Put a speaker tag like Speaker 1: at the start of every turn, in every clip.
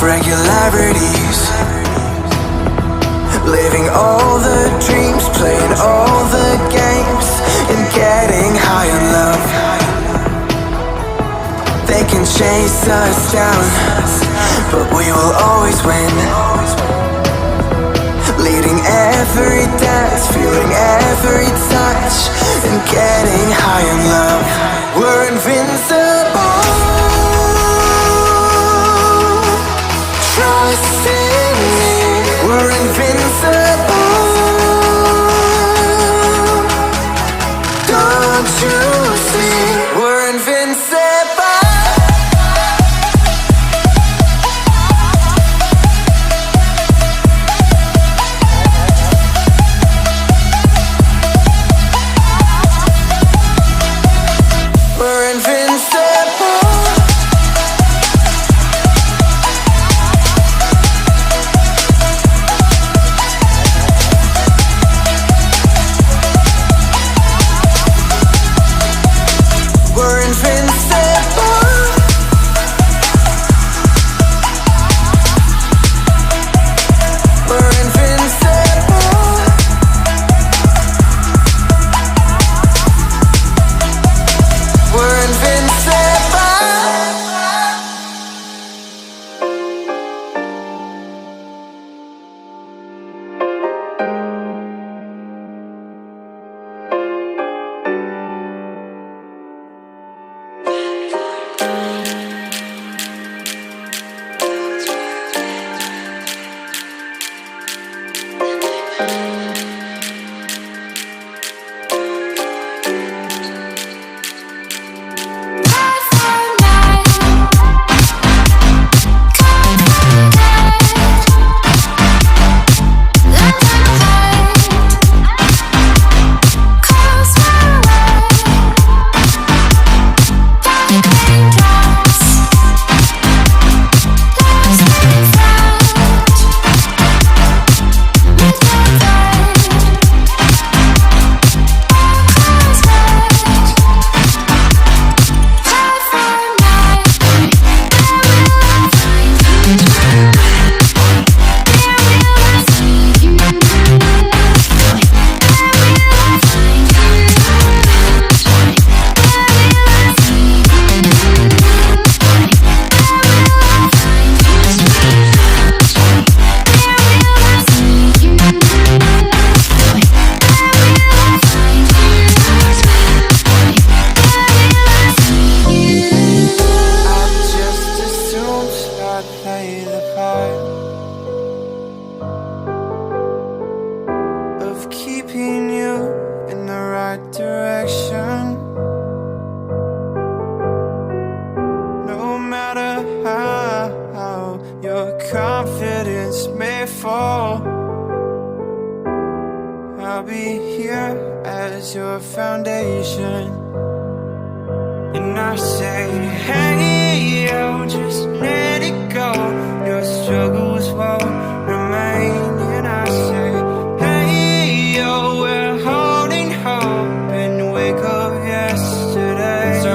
Speaker 1: regularities, living all the dreams, playing all the games, and getting high on love. They can chase us down, but we will always win. Leading every dance, feeling every touch, and getting high on love. We're invincible. Trust in me. We're invincible. Don't you see? We're invincible.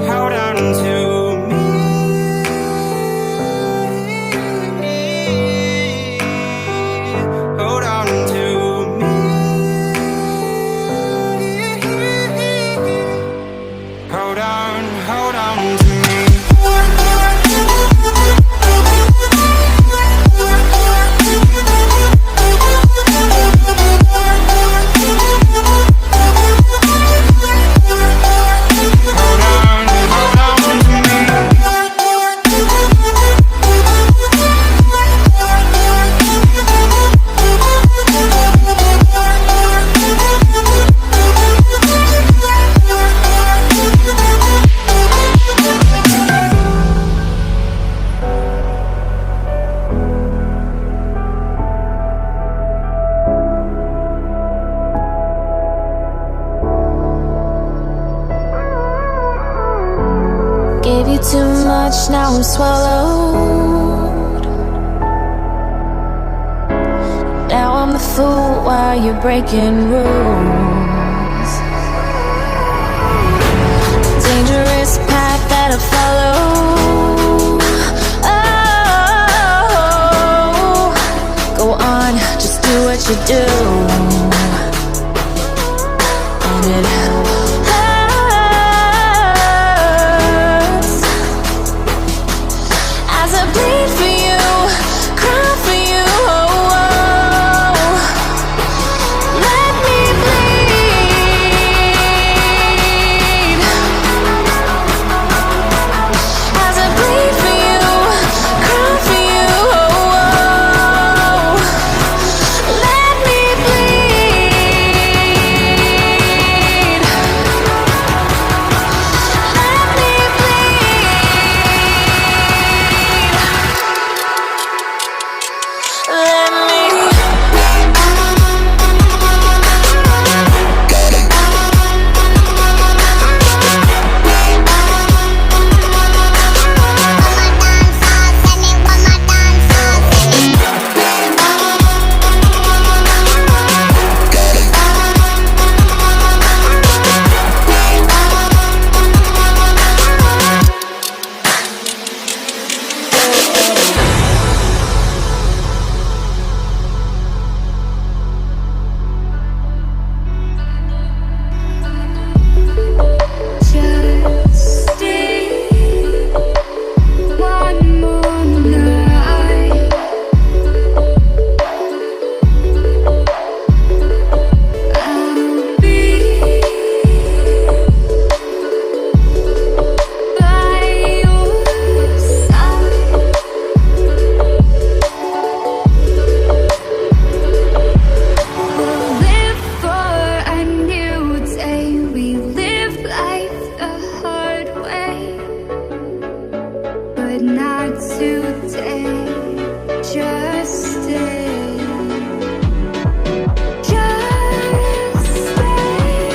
Speaker 2: Hold on to me. Gave you too much, now I'm swallowed. Now I'm the fool while you're breaking rules. Dangerous path that I follow. Oh, go on, just do what you do. And it hurts as I bleed for you, cry for you. Oh, oh. Let me bleed as I bleed for you, cry for you. Oh, oh. Let me bleed. Let me bleed. Let me. Just stay one more night. I'll be by your side. We'll live for a new day. We live life the hard way, but not today. Just stay. Just stay.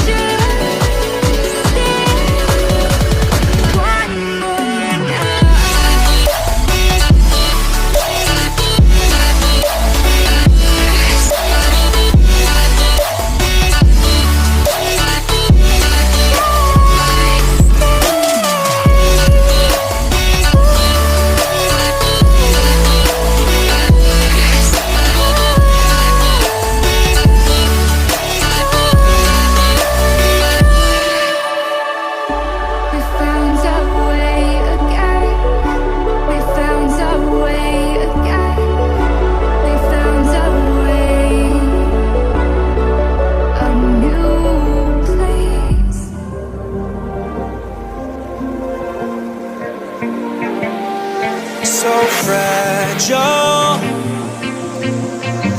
Speaker 2: Just stay. One more night. We found our way again. We found our way again. We found our way. A new place.
Speaker 1: So fragile,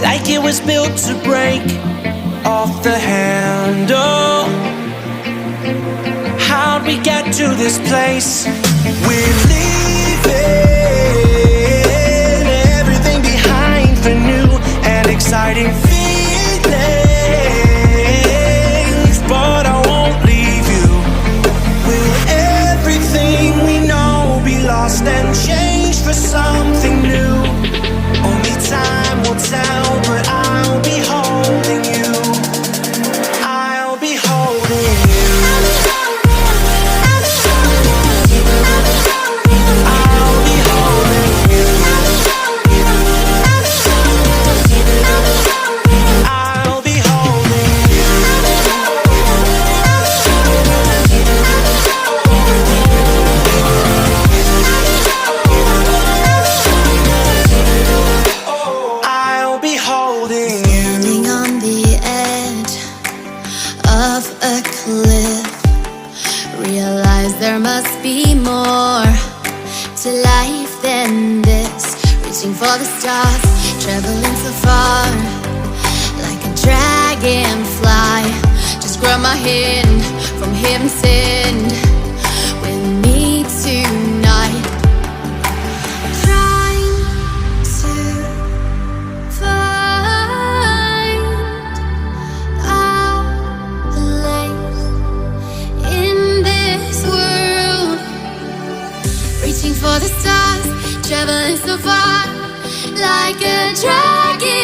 Speaker 1: like it was built to break off the handle. How'd we get to this place? We're leaving everything behind for new and exciting feelings, but I won't leave you. Will everything we know be lost and changed for something new? Only time will tell, but I'll be holding you. I'll be holding you. I'll be holding you. I'll be holding you. I'll be holding you.
Speaker 2: Standing on the edge of a cliff, realize there must be more to life than this. Reaching for the stars, traveling so far, like a dragonfly. Just grab my hand from heaven's end with me tonight. Trying to find a place the stars, traveling so far, like a dragon.